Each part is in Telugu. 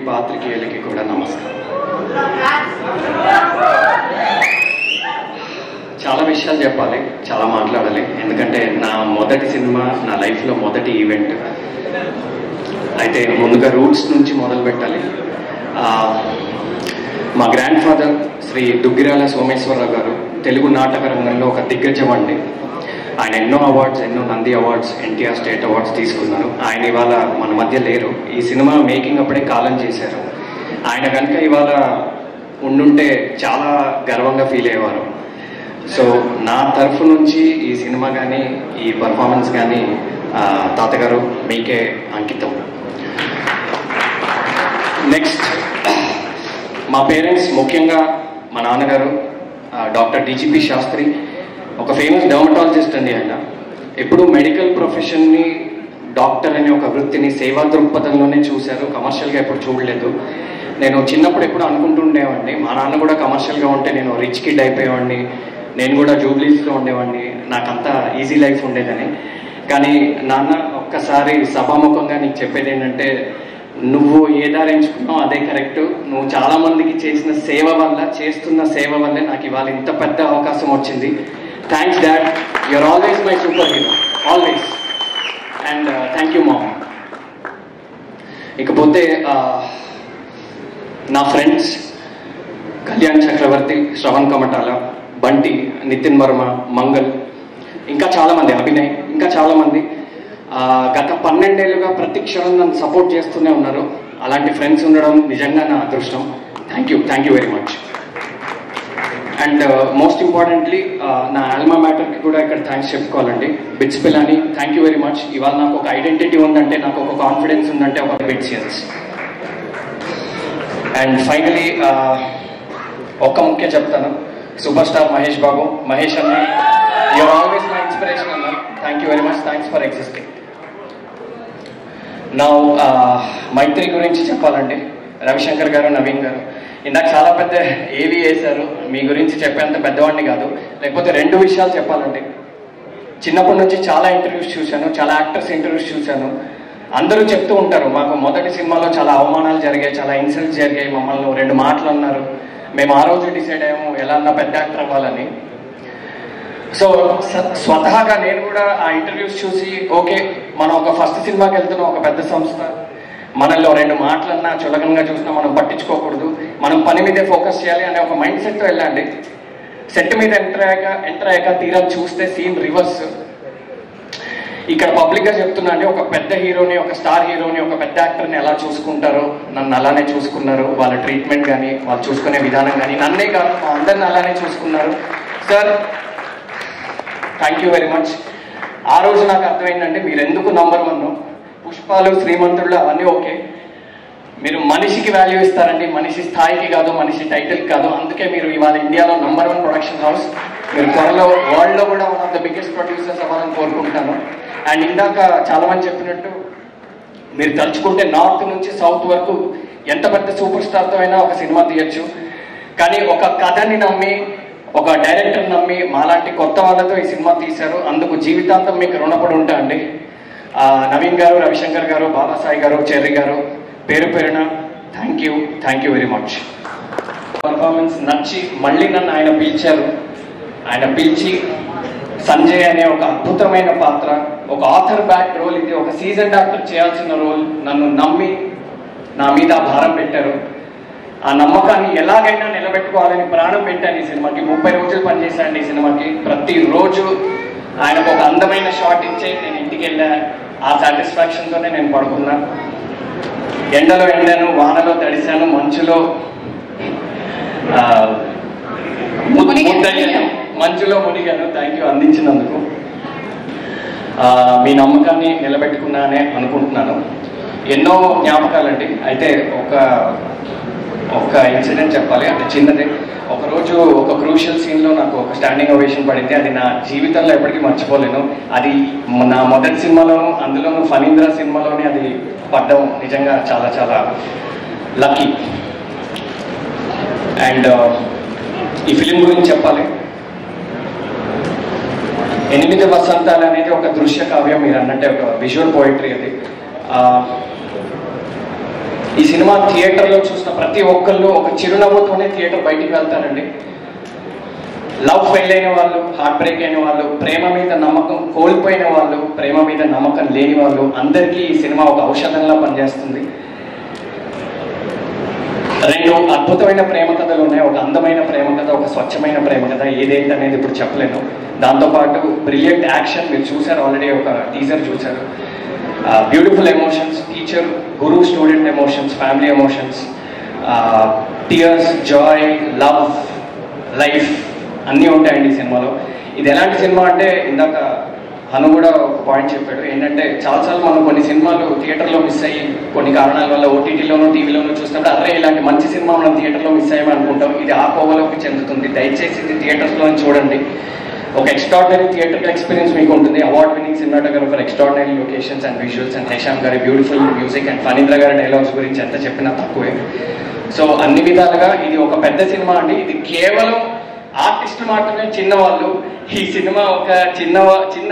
పాత్రికేయులకి కూడా నమస్కారం. చాలా విషయాలు చెప్పాలి, చాలా మాట్లాడాలి. ఎందుకంటే నా మొదటి సినిమా, నా లైఫ్లో మొదటి ఈవెంట్. అయితే ముందుగా రూట్స్ నుంచి మొదలు పెట్టాలి. మా గ్రాండ్ ఫాదర్ శ్రీ దుగ్గిరాల సోమేశ్వరరావు గారు తెలుగు నాటక రంగంలో ఒక దిగ్గజం అండి. ఆయన ఎన్నో అవార్డ్స్, ఎన్నో Nandi awards, NTR state awards తీసుకున్నారు. ఆయన ఇవాళ మన మధ్య లేరు. ఈ సినిమా మేకింగ్ అప్పుడే కాలం చేశారు. ఆయన కనుక ఇవాళ ఉండుంటే చాలా గర్వంగా ఫీల్ అయ్యేవారు. సో నా తరఫు నుంచి ఈ సినిమా కానీ, ఈ పర్ఫార్మెన్స్ కానీ తాతగారు మీకే అంకితం. నెక్స్ట్, మా పేరెంట్స్, ముఖ్యంగా మా నాన్నగారు డాక్టర్ డిజిపి శాస్త్రి, ఒక ఫేమస్ డర్మటాలజిస్ట్ అండి. ఆయన ఎప్పుడు మెడికల్ ప్రొఫెషన్ని, డాక్టర్ అనే ఒక వృత్తిని సేవా దృక్పథంలోనే చూశారు, కమర్షియల్గా ఎప్పుడు చూడలేదు. నేను చిన్నప్పుడు ఎప్పుడు అనుకుంటుండేవాడిని, మా నాన్న కూడా కమర్షియల్గా ఉంటే నేను రిచ్ కిడ్ అయిపోయేవాడిని, నేను కూడా జూబ్లీస్లో ఉండేవాడిని, నాకంతా ఈజీ లైఫ్ ఉండేదని. కానీ నాన్న ఒక్కసారి సభాముఖంగా నీకు చెప్పేది ఏంటంటే, నువ్వు ఏ దారి ఎంచుకున్నావు అదే కరెక్ట్. నువ్వు చాలా మందికి చేసిన సేవ వల్ల, చేస్తున్న సేవ వల్లే నాకు ఇవాళ ఇంత పెద్ద అవకాశం వచ్చింది. Thanks dad, you're always my superhero, always. And thank you mom. ఇకపోతే నా ఫ్రెండ్స్ కళ్యాణ్ చక్రవర్తి, శ్రవణ్ కమటాల, బంటి, నితిన్ వర్మ, మంగల్, ఇంకా చాలామంది, అభినయ్, ఇంకా చాలామంది గత 12 ఏళ్ళుగా ప్రతి క్షణం నన్ను సపోర్ట్ చేస్తూనే ఉన్నారు. అలాంటి ఫ్రెండ్స్ ఉండడం నిజంగా నా అదృష్టం. Thank you very much. And most importantly నా ఆల్మా మ్యాటర్కి కూడా ఇక్కడ థ్యాంక్స్ చెప్పుకోవాలండి. బిట్స్ పిల్లని, థ్యాంక్ యూ వెరీ మచ్. ఇవాళ నాకు ఒక ఐడెంటిటీ ఉందంటే, నాకు ఒక కాన్ఫిడెన్స్ ఉందంటే ఒక బిట్స్. అండ్ ఫైనలీ ఒక్క ముఖ్య చెప్తాను, సూపర్ స్టార్ మహేష్ బాబు, మహేష్ అన్న, యూఆర్ ఆల్వేస్ మై ఇన్స్పిరేషన్ అన్న. Thank you very much, thanks for existing. నా మైత్రి గురించి చెప్పాలండి. రవిశంకర్ గారు, నవీన్ గారు ఇందాక చాలా పెద్ద ఏవి వేశారు. మీ గురించి చెప్పేంత పెద్దవాడిని కాదు. లేకపోతే 2 విషయాలు చెప్పాలండి. చిన్నప్పటి నుంచి చాలా ఇంటర్వ్యూస్ చూశాను, చాలా యాక్టర్స్ ఇంటర్వ్యూస్ చూశాను. అందరూ చెప్తూ ఉంటారు, మాకు మొదటి సినిమాలో చాలా అవమానాలు జరిగాయి, చాలా ఇన్సల్ట్స్ జరిగాయి, మమ్మల్ని 2 మాటలు అన్నారు, మేము ఆ రోజు డిసైడ్ అయ్యాము ఎలా అన్నా పెద్ద యాక్టర్ అవ్వాలని. సో స్వతహాగా నేను కూడా ఆ ఇంటర్వ్యూస్ చూసి, ఓకే మనం ఒక ఫస్ట్ సినిమాకి వెళ్తున్నాం, ఒక పెద్ద సంస్థ, మనల్లో 2 మాటలన్నా చులకనగా చూసినా మనం పట్టించుకోకూడదు, మనం పని మీదే ఫోకస్ చేయాలి అనే ఒక మైండ్ సెట్తో వెళ్ళండి. సెట్ మీద ఎంటర్ అయ్యాక తీరా చూస్తే సీన్ రివర్స్. ఇక్కడ పబ్లిక్గా చెప్తున్నా అండి, ఒక పెద్ద హీరోని, ఒక స్టార్ హీరోని, ఒక పెద్ద యాక్టర్ని ఎలా చూసుకుంటారో నన్ను అలానే చూసుకున్నారు. వాళ్ళ ట్రీట్మెంట్ కానీ, వాళ్ళు చూసుకునే విధానం కానీ, నన్నే కాదు మా అందరిని అలానే చూసుకున్నారు. Sir thank you very much. ఆ రోజు నాకు అర్థమైందంటే మీరు ఎందుకు నంబర్ 1. పుష్పాలు, శ్రీమంతుళ్ళు అవన్నీ ఓకే, మీరు మనిషికి వాల్యూ ఇస్తారండి, మనిషి స్థాయికి కాదు, మనిషి టైటిల్కి కాదు. అందుకే మీరు ఇవాళ ఇండియాలో నంబర్ 1 ప్రొడక్షన్ హౌస్. మీరు త్వరలో వరల్డ్లో కూడా one of the biggest producers అవ్వాలని కోరుకుంటున్నాను. అండ్ ఇందాక చాలామంది చెప్పినట్టు, మీరు తలుచుకుంటే నార్త్ నుంచి సౌత్ వరకు ఎంత పెద్ద సూపర్ స్టార్తో అయినా ఒక సినిమా తీయచ్చు. కానీ ఒక కథని నమ్మి, ఒక డైరెక్టర్ నమ్మి మాలాంటి కొత్త వాళ్ళతో ఈ సినిమా తీశారు. అందుకు జీవితాంతం మీకు రుణపడి ఉంటా అండి. నవీన్ గారు, రవిశంకర్ గారు, బాబాసాయి గారు, చెర్రీ గారు, పేరు పేరున thank you very much. Performance నచ్చి మళ్ళీ నన్ను ఆయన పిలిచారు. ఆయన పిలిచి సంజయ్ అనే ఒక అద్భుతమైన పాత్ర, ఒక ఆథర్ బ్యాక్ రోల్, ఇది ఒక సీజన్ డాక్టర్ చేయాల్సిన రోల్, నన్ను నమ్మి నా మీద భారం పెట్టారు. ఆ నమ్మకాన్ని ఎలాగైనా నిలబెట్టుకోవాలని ప్రాణం పెట్టాను ఈ సినిమాకి. 30 రోజులు పనిచేశాను ఈ సినిమాకి. ప్రతిరోజు ఆయనకు ఒక అందమైన షాట్ ఇచ్చే నేను ఇంటికి వెళ్ళా. ఆ సాటిస్ఫాక్షన్తోనే నేను పడుకున్నా. ఎండలో ఎండాను, వానలో తడిశాను, మంచులో మంచులో మునిగాను. థ్యాంక్ యూ అందించినందుకు. మీ నమ్మకాన్ని నిలబెట్టుకున్నానే అనుకుంటున్నాను. ఎన్నో జ్ఞాపకాలండి. అయితే ఒక ఇన్సిడెంట్ చెప్పాలి, అంటే చిన్నదే. ఒకరోజు ఒక క్రూషియల్ సీన్లో నాకు ఒక స్టాండింగ్ ఓవేషన్ పడింది. అది నా జీవితంలో ఎప్పటికీ మర్చిపోలేను. అది నా మొదటి సినిమాలోను, అందులోనూ ఫణీంద్ర సినిమాలోనే అది పడ్డం నిజంగా చాలా చాలా లక్కీ. అండ్ ఈ ఫిలిం గురించి చెప్పాలి. 8 వసంతాలు అనేది ఒక దృశ్య కావ్యం, మీరు అన్నట్టే ఒక విజువల్ పోయిటరీ. అది ఈ సినిమా థియేటర్లో చూసిన ప్రతి ఒక్కళ్ళు ఒక చిరునవ్వుతోనే థియేటర్ బయటికి వెళ్తారండి. లవ్ ఫెయిల్ అయిన వాళ్ళు, హార్ట్ బ్రేక్ అయిన వాళ్ళు, ప్రేమ మీద నమ్మకం కోల్పోయిన వాళ్ళు, ప్రేమ మీద నమ్మకం లేని వాళ్ళు అందరికీ ఈ సినిమా ఒక ఔషధంలా పనిచేస్తుంది. రెండు అద్భుతమైన ప్రేమ కథలు ఉన్నాయి. ఒక అందమైన ప్రేమ కథ, ఒక స్వచ్ఛమైన ప్రేమ కథ. ఏదైతే అనేది ఇప్పుడు చెప్పలేను. దాంతోపాటు బ్రిలియంట్ యాక్షన్ మీరు చూసారు, ఆల్రెడీ ఒక టీజర్ చూసారు. Beautiful emotions, teacher guru student emotions, family emotions, tears, joy, love, life అన్నీ ఉంటాయండి ఈ సినిమాలో. ఇది ఎలాంటి సినిమా అంటే ఇందాక అను కూడా ఒక పాయింట్ చెప్పాడు ఏంటంటే, చాలాసార్లు మనం కొన్ని సినిమాలు థియేటర్లో మిస్ అయ్యి కొన్ని కారణాల వల్ల ఓటీటీలోనూ టీవీలోనూ చూసినప్పుడు అరే ఇలాంటి మంచి సినిమా మనం థియేటర్లో మిస్ అయ్యామని అనుకుంటాం. ఇది ఆ కోవలోకి చెందుతుంది. దయచేసి ఇది థియేటర్స్లో చూడండి. ఒక ఎక్స్ట్రాడినరీ థియేటర్ ఎక్స్పీరియన్స్ మీకు ఉంటుంది. Award winning cinematographer, extraordinary locations and visuals, and Hesham గారి బ్యూటిఫుల్ మ్యూజిక్ అండ్ ఫణీంద్ర గారి డైలాగ్స్ గురించి ఎంత చెప్పినా తక్కువే. సో అన్ని విధాలుగా ఇది ఒక పెద్ద సినిమా అండి. ఇది కేవలం ఆర్టిస్టులు మాత్రమే చిన్నవాళ్ళు. ఈ సినిమా ఒక చిన్న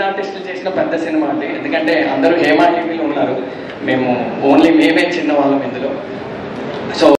ఆర్టిస్టులు చేసిన పెద్ద సినిమా అండి. ఎందుకంటే అందరూ హేమా టీవీలో ఉన్నారు, మేమే చిన్నవాళ్ళం ఇందులో. సో